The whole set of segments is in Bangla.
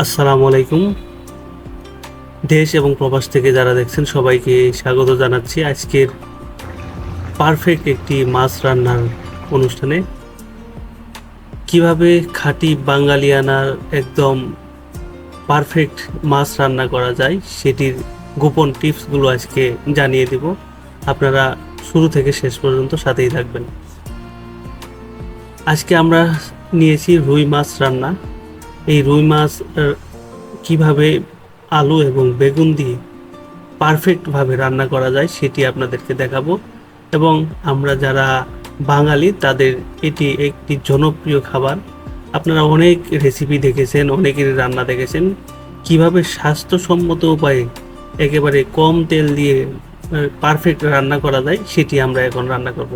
আসসালামু আলাইকুম। দেশ এবং প্রবাস থেকে যারা দেখছেন সবাইকে স্বাগত জানাচ্ছি আজকের পারফেক্ট একটি মাছ রান্নার অনুষ্ঠানে। কিভাবে খাঁটি বাঙালিয়ানার একদম পারফেক্ট মাছ রান্না করা যায় সেটির গোপন টিপসগুলো আজকে জানিয়ে দেব। আপনারা শুরু থেকে শেষ পর্যন্ত সাথেই থাকবেন। আজকে আমরা নিয়েছি রুই মাছ রান্না। এই রুই মাছ কিভাবে আলু এবং বেগুন দিয়ে পারফেক্টভাবে রান্না করা যায় সেটি আপনাদেরকে দেখাবো। এবং আমরা যারা বাঙালি তাদের এটি একটি জনপ্রিয় খাবার। আপনারা অনেক রেসিপি দেখেছেন, অনেকের রান্না দেখেছেন, কিভাবে স্বাস্থ্যসম্মত উপায়ে একেবারে কম তেল দিয়ে পারফেক্ট রান্না করা যায় সেটি আমরা এখন রান্না করব।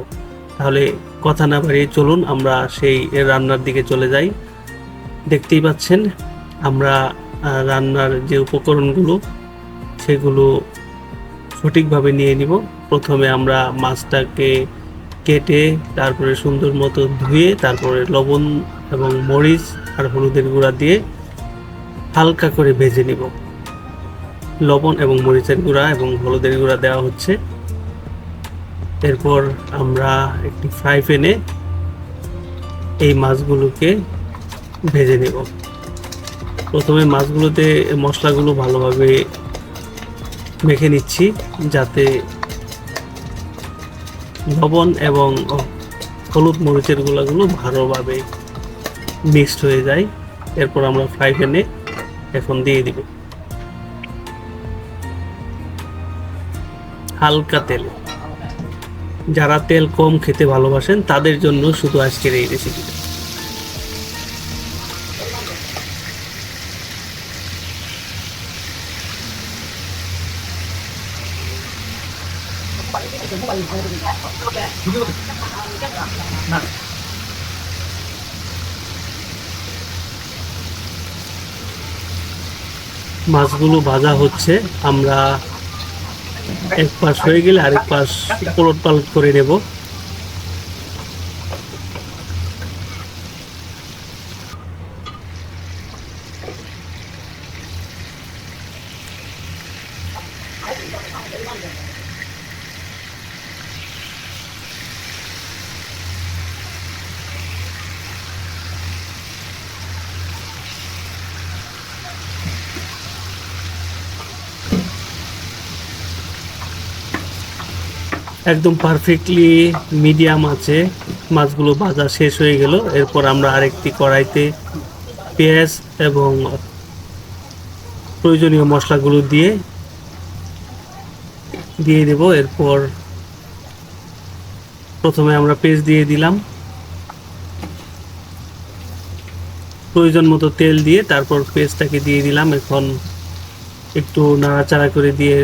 তাহলে কথা না বাড়িয়ে চলুন আমরা সেই রান্নার দিকে চলে যাই। দেখতেই পাচ্ছেন আমরা রান্নার যে উপকরণগুলো সেগুলো সঠিকভাবে নিয়ে নিব। প্রথমে আমরা মাছটাকে কেটে তারপরে সুন্দর মতো ধুয়ে তারপরে লবণ এবং মরিচ আর হলুদের গুঁড়া দিয়ে হালকা করে ভেজে নিব। লবণ এবং মরিচের গুঁড়া এবং হলুদের গুঁড়া দেওয়া হচ্ছে। এরপর আমরা একটি ফ্রাই প্যানে এই মাছগুলোকে ভেজে নেব। প্রথমে মাছগুলোতে মশলাগুলো ভালোভাবে মেখে নিচ্ছি যাতে লবণ এবং হলুদ মরিচের গুঁড়াগুলো ভালোভাবে মিক্সড হয়ে যায়। এরপর আমরা ফ্রাই প্যানে এখন দিয়ে দিব হালকা তেল। যারা তেল কম খেতে ভালোবাসেন তাদের জন্য শুধু আজকের এই রেসিপিটা। মাছগুলো ভাজা হচ্ছে, আমরা এক পাশ হয়ে গেলে আরেক পাশ ওলট পালট করে নেব। একদম পারফেক্টলি মিডিয়াম আছে মাছগুলো ভাজা শেষ হয়ে গেল। এরপর আমরা আরেকটি কড়াইতে পেঁয়াজ এবং প্রয়োজনীয় মশলাগুলো দিয়ে দেব। এরপর প্রথমে আমরা পেঁয়াজ দিয়ে দিলাম, প্রয়োজন মতো তেল দিয়ে তারপর পেঁয়াজটাকে দিয়ে দিলাম। এখন একটু নাড়াচাড়া করে দিয়ে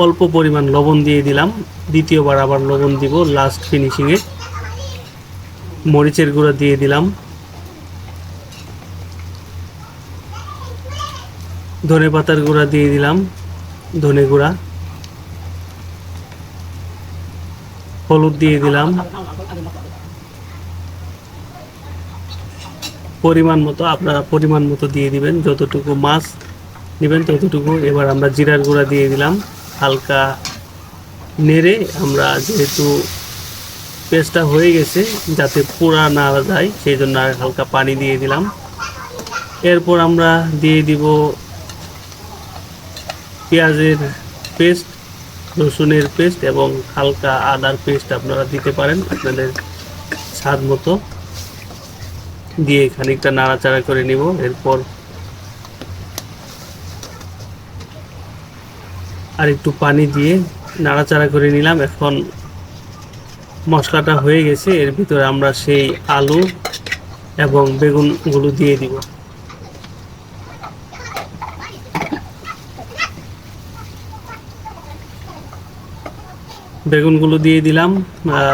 অল্প পরিমাণ লবণ দিয়ে দিলাম। দ্বিতীয়বার আবার লবণ দিব লাস্ট ফিনিশিংয়ে। মরিচের গুঁড়া দিয়ে দিলাম, ধনে পাতার গুঁড়া দিয়ে দিলাম, ধনে গুঁড়া, হলুদ দিয়ে দিলাম পরিমাণ মতো। আপনারা পরিমাণ মতো দিয়ে দিবেন, যতটুকু মাছ নেবেন ততটুকু। এবার আমরা জিরার গুঁড়া দিয়ে দিলাম। হালকা নেড়ে আমরা, যেহেতু পেস্টটা হয়ে গেছে, যাতে পোড়া না যায় সেই জন্য আর হালকা পানি দিয়ে দিলাম। এরপর আমরা দিয়ে দিব পেঁয়াজের পেস্ট, রসুনের পেস্ট এবং হালকা আদার পেস্ট আপনারা দিতে পারেন আপনাদের স্বাদ মতো। দিয়ে খানিকটা নাড়াচাড়া করে নিব। এরপর আর একটু পানি দিয়ে নাড়াচাড়া করে নিলাম। এখন মশলাটা হয়ে গেছে, এর ভিতরে আমরা সেই আলু এবং বেগুনগুলো দিয়ে দিব। বেগুনগুলো দিয়ে দিলাম।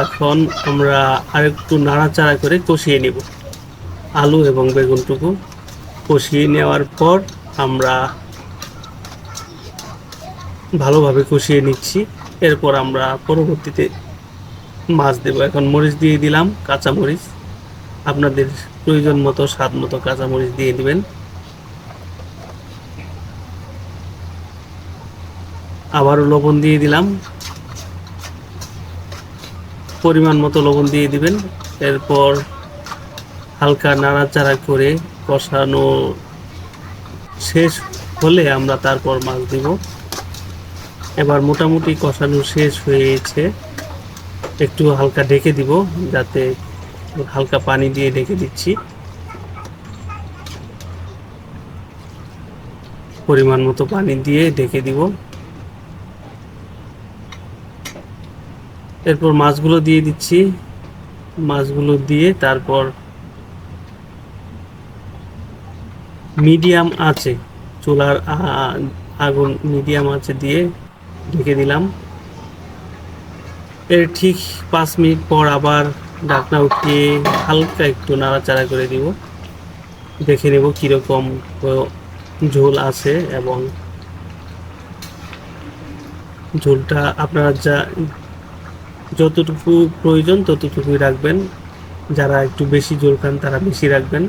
এখন আমরা আরেকটু নাড়াচাড়া করে কষিয়ে নিব। আলু এবং বেগুনটুকু কষিয়ে নেওয়ার পর আমরা ভালোভাবে কষিয়ে নিচ্ছি। এরপর আমরা পরবর্তীতে মাছ দেব। এখন মরিচ দিয়ে দিলাম, কাঁচা মরিচ, আপনাদের প্রয়োজন মতো স্বাদ মতো কাঁচা মরিচ দিয়ে দিবেন। আবারও লবণ দিয়ে দিলাম, পরিমাণ মতো লবণ দিয়ে দিবেন। এরপর হালকা নাড়াচাড়া করে কষানো শেষ হলে আমরা তারপর মাছ দিব। এবার মোটামুটি কষানো শেষ হয়েছে, একটু হালকা ঢেকে দিব, যাতে হালকা পানি দিয়ে ঢেকে দিচ্ছি। পরিমাণ মতো পানি দিয়ে ঢেকে দিব। এরপর মাছগুলো দিয়ে দিচ্ছি, মাছগুলো দিয়ে তারপর মিডিয়াম আঁচে, চুলার আগুন মিডিয়াম আঁচে দিয়ে ঢেকে দিলাম। এর ঠিক 5 মিনিট পর আবার ঢাকনা উঠিয়ে হালকা একটু নাড়াচাড়া করে দিব, দেখে নেব কীরকম ঝোল আছে, এবং ঝোলটা আপনারা যতটুকু প্রয়োজন ততটুকুই রাখবেন। যারা একটু বেশি ঝোল খান তারা বেশি রাখবেন।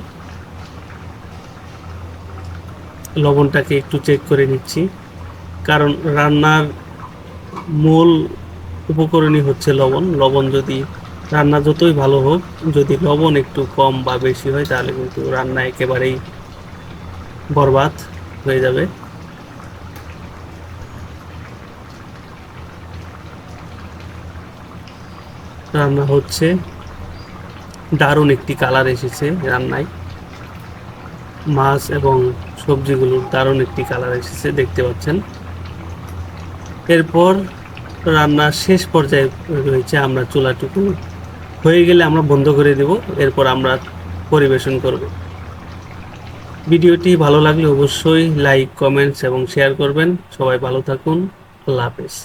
লবণটাকে একটু চেক করে নিচ্ছি, কারণ রান্নার মূল উপকরণই হচ্ছে লবণ। লবণ যদি রান্না যতই ভালো হোক, যদি লবণ একটু কম বা বেশি হয় তাহলে কিন্তু রান্না একেবারেই বরবাদ হয়ে যাবে। রান্না হচ্ছে, দারুণ একটি কালার এসেছে রান্নায়, মাছ এবং সবজিগুলোর দারুণ একটি কালার এসেছে, দেখতে পাচ্ছেন। এরপর রান্নার শেষ পর্যায়ে রয়েছে, আমরা চুলাটুকু হয়ে গেলে আমরা বন্ধ করে দেব। এরপর আমরা পরিবেশন করব। ভিডিওটি ভালো লাগলে অবশ্যই লাইক, কমেন্টস এবং শেয়ার করবেন। সবাই ভালো থাকুন। আল্লাহ হাফেজ।